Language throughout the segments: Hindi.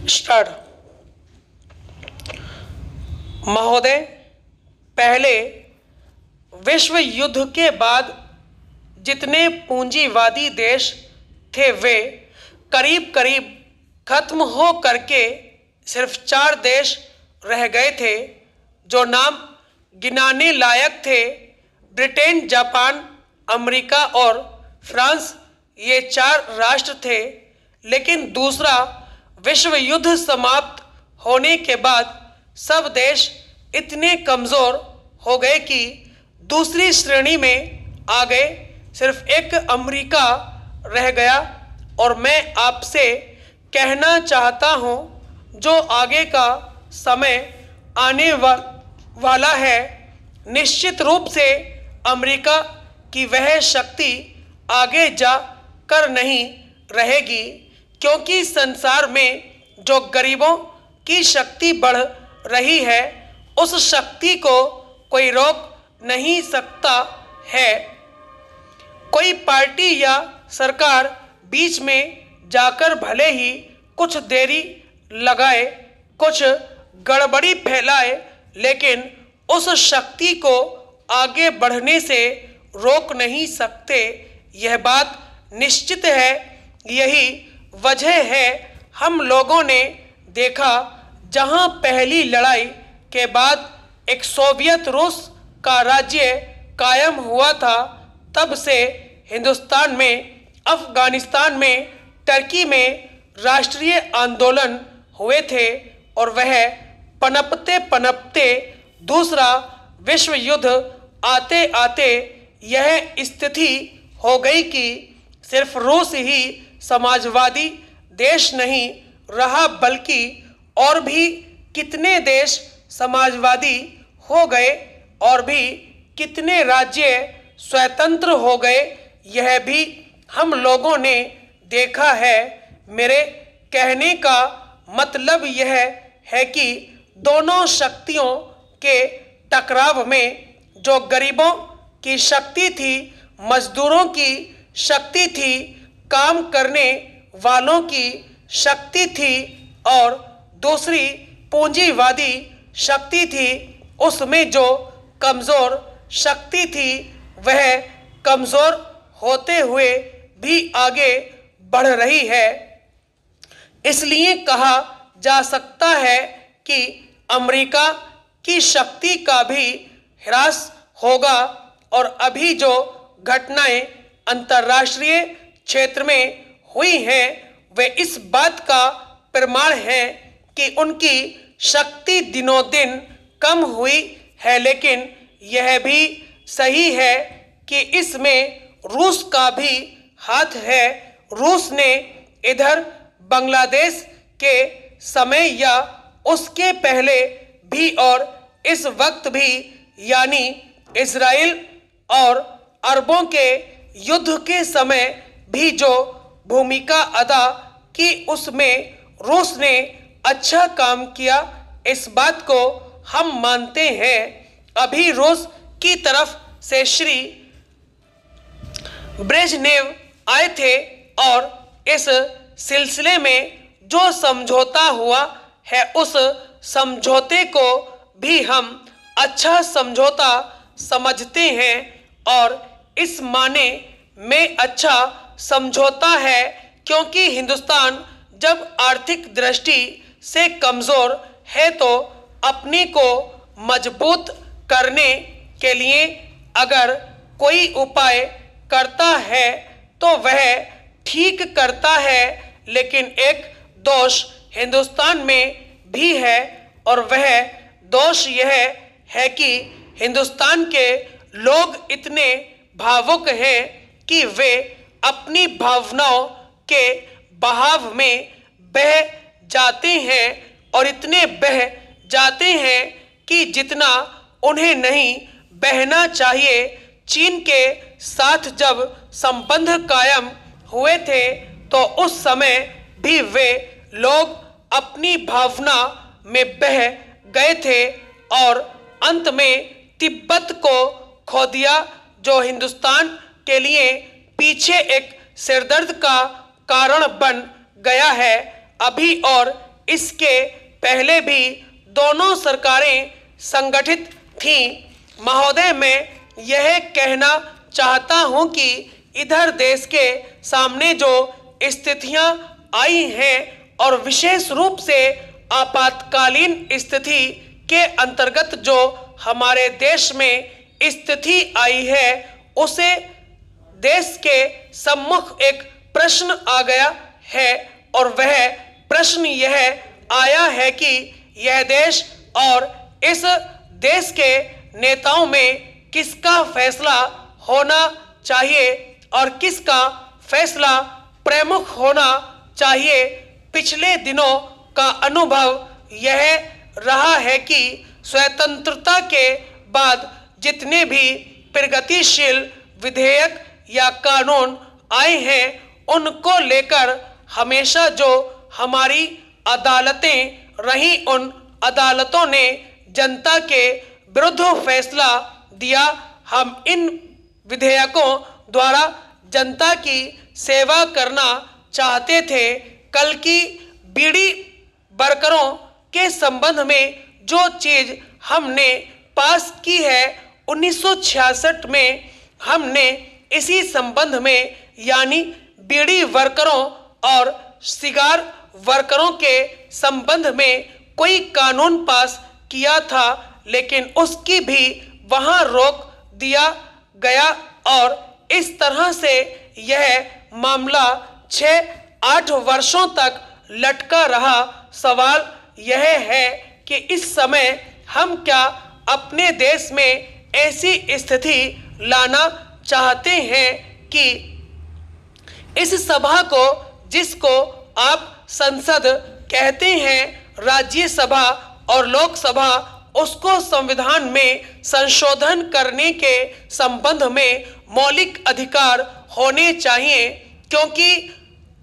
स्टार्ट। महोदय, पहले विश्व युद्ध के बाद जितने पूंजीवादी देश थे वे करीब करीब खत्म हो करके सिर्फ 4 देश रह गए थे जो नाम गिनाने लायक थे। ब्रिटेन, जापान, अमेरिका और फ्रांस, ये 4 राष्ट्र थे। लेकिन दूसरा विश्व युद्ध समाप्त होने के बाद सब देश इतने कमज़ोर हो गए कि दूसरी श्रेणी में आ गए। सिर्फ एक अमेरिका रह गया। और मैं आपसे कहना चाहता हूँ, जो आगे का समय आने वाला है, निश्चित रूप से अमेरिका की वह शक्ति आगे जा कर नहीं रहेगी, क्योंकि संसार में जो गरीबों की शक्ति बढ़ रही है उस शक्ति को कोई रोक नहीं सकता है। कोई पार्टी या सरकार बीच में जाकर भले ही कुछ देरी लगाए, कुछ गड़बड़ी फैलाए, लेकिन उस शक्ति को आगे बढ़ने से रोक नहीं सकते। यह बात निश्चित है। यही वजह है हम लोगों ने देखा, जहां पहली लड़ाई के बाद एक सोवियत रूस का राज्य कायम हुआ था, तब से हिंदुस्तान में, अफगानिस्तान में, टर्की में राष्ट्रीय आंदोलन हुए थे और वह पनपते पनपते दूसरा विश्व युद्ध आते आते यह स्थिति हो गई कि सिर्फ रूस ही समाजवादी देश नहीं रहा, बल्कि और भी कितने देश समाजवादी हो गए और भी कितने राज्य स्वतंत्र हो गए। यह भी हम लोगों ने देखा है। मेरे कहने का मतलब यह है कि दोनों शक्तियों के टकराव में जो गरीबों की शक्ति थी, मजदूरों की शक्ति थी, काम करने वालों की शक्ति थी और दूसरी पूंजीवादी शक्ति थी, उसमें जो कमज़ोर शक्ति थी वह कमज़ोर होते हुए भी आगे बढ़ रही है। इसलिए कहा जा सकता है कि अमेरिका की शक्ति का भी ह्रास होगा और अभी जो घटनाएं अंतर्राष्ट्रीय क्षेत्र में हुई हैं वे इस बात का प्रमाण है कि उनकी शक्ति दिनों दिन कम हुई है। लेकिन यह भी सही है कि इसमें रूस का भी हाथ है। रूस ने इधर बांग्लादेश के समय या उसके पहले भी और इस वक्त भी, यानी इजराइल और अरबों के युद्ध के समय भी जो भूमिका अदा की, उसमें रूस ने अच्छा काम किया। इस बात को हम मानते हैं। अभी रूस की तरफ से श्री ब्रेजनेव आए थे और इस सिलसिले में जो समझौता हुआ है उस समझौते को भी हम अच्छा समझौता समझते हैं और इस माने में अच्छा समझौता है क्योंकि हिंदुस्तान जब आर्थिक दृष्टि से कमज़ोर है तो अपने को मजबूत करने के लिए अगर कोई उपाय करता है तो वह ठीक करता है। लेकिन एक दोष हिंदुस्तान में भी है और वह दोष यह है कि हिंदुस्तान के लोग इतने भावुक हैं कि वे अपनी भावनाओं के बहाव में बह जाते हैं और इतने बह जाते हैं कि जितना उन्हें नहीं बहना चाहिए। चीन के साथ जब संबंध कायम हुए थे तो उस समय भी वे लोग अपनी भावना में बह गए थे और अंत में तिब्बत को खो दिया, जो हिंदुस्तान के लिए पीछे एक सिरदर्द का कारण बन गया है। अभी और इसके पहले भी दोनों सरकारें संगठित थीं। महोदय, मैं यह कहना चाहता हूं कि इधर देश के सामने जो स्थितियां आई हैं और विशेष रूप से आपातकालीन स्थिति के अंतर्गत जो हमारे देश में स्थिति आई है, उसे देश के सम्मुख एक प्रश्न आ गया है और वह प्रश्न यह आया है कि यह देश और इस देश के नेताओं में किसका फैसला होना चाहिए और किसका फैसला प्रमुख होना चाहिए। पिछले दिनों का अनुभव यह रहा है कि स्वतंत्रता के बाद जितने भी प्रगतिशील विधेयक या कानून आए हैं, उनको लेकर हमेशा जो हमारी अदालतें रही, उन अदालतों ने जनता के विरुद्ध फैसला दिया। हम इन विधेयकों द्वारा जनता की सेवा करना चाहते थे। कल की बीड़ी वर्करों के संबंध में जो चीज हमने पास की है, 1966 में हमने इसी संबंध में यानी बीड़ी वर्करों और सिगार वर्करों के संबंध में कोई कानून पास किया था, लेकिन उसकी भी वहां रोक दिया गया और इस तरह से यह मामला 6-8 वर्षों तक लटका रहा। सवाल यह है कि इस समय हम क्या अपने देश में ऐसी स्थिति लाना चाहते हैं कि इस सभा को, जिसको आप संसद कहते हैं, राज्यसभा और लोकसभा, उसको संविधान में संशोधन करने के संबंध में मौलिक अधिकार होने चाहिए, क्योंकि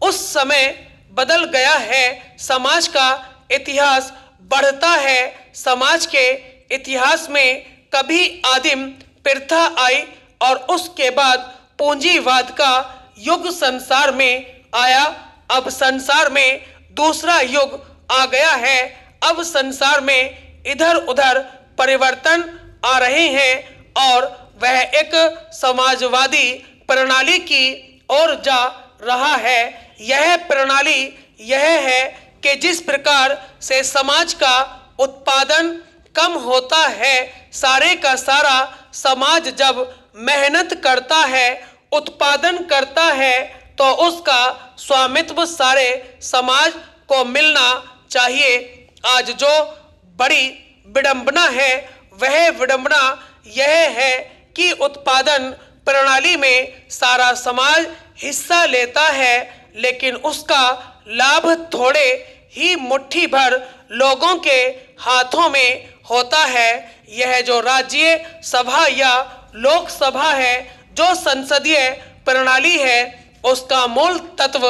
उस समय बदल गया है। समाज का इतिहास बढ़ता है। समाज के इतिहास में कभी आदिम प्रथा आई और उसके बाद पूंजीवाद का युग संसार में आया। अब संसार में दूसरा युग आ गया है। अब संसार में इधर उधर परिवर्तन आ रहे हैं और वह एक समाजवादी प्रणाली की ओर जा रहा है। यह प्रणाली यह है कि जिस प्रकार से समाज का उत्पादन कम होता है, सारे का सारा समाज जब मेहनत करता है, उत्पादन करता है, तो उसका स्वामित्व सारे समाज को मिलना चाहिए। आज जो बड़ी विडंबना है, वह विडंबना यह है कि उत्पादन प्रणाली में सारा समाज हिस्सा लेता है, लेकिन उसका लाभ थोड़े ही मुट्ठी भर लोगों के हाथों में होता है। यह जो राज्य सभा या लोकसभा है, जो संसदीय प्रणाली है, उसका मूल तत्व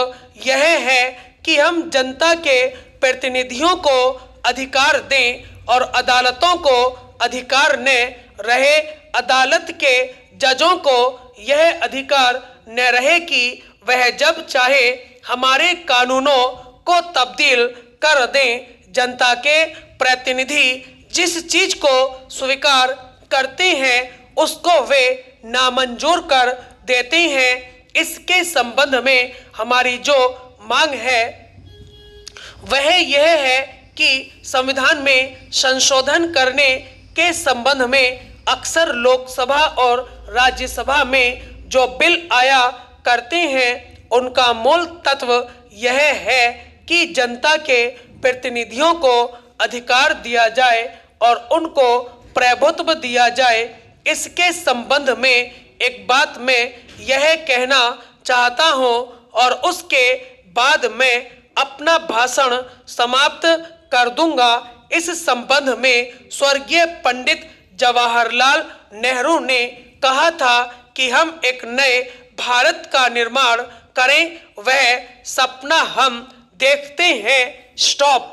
यह है कि हम जनता के प्रतिनिधियों को अधिकार दें और अदालतों को अधिकार न रहे। अदालत के जजों को यह अधिकार न रहे कि वह जब चाहे हमारे कानूनों को तब्दील कर दें। जनता के प्रतिनिधि जिस चीज को स्वीकार करते हैं, उसको वे नामंजूर कर देते हैं। इसके संबंध में हमारी जो मांग है, वह यह है कि संविधान में संशोधन करने के संबंध में अक्सर लोकसभा और राज्यसभा में जो बिल आया करते हैं, उनका मूल तत्व यह है कि जनता के प्रतिनिधियों को अधिकार दिया जाए और उनको प्रभुत्व दिया जाए। इसके संबंध में एक बात मैं यह कहना चाहता हूं और उसके बाद मैं अपना भाषण समाप्त कर दूंगा। इस संबंध में स्वर्गीय पंडित जवाहरलाल नेहरू ने कहा था कि हम एक नए भारत का निर्माण करें, वह सपना हम देखते हैं। स्टॉप।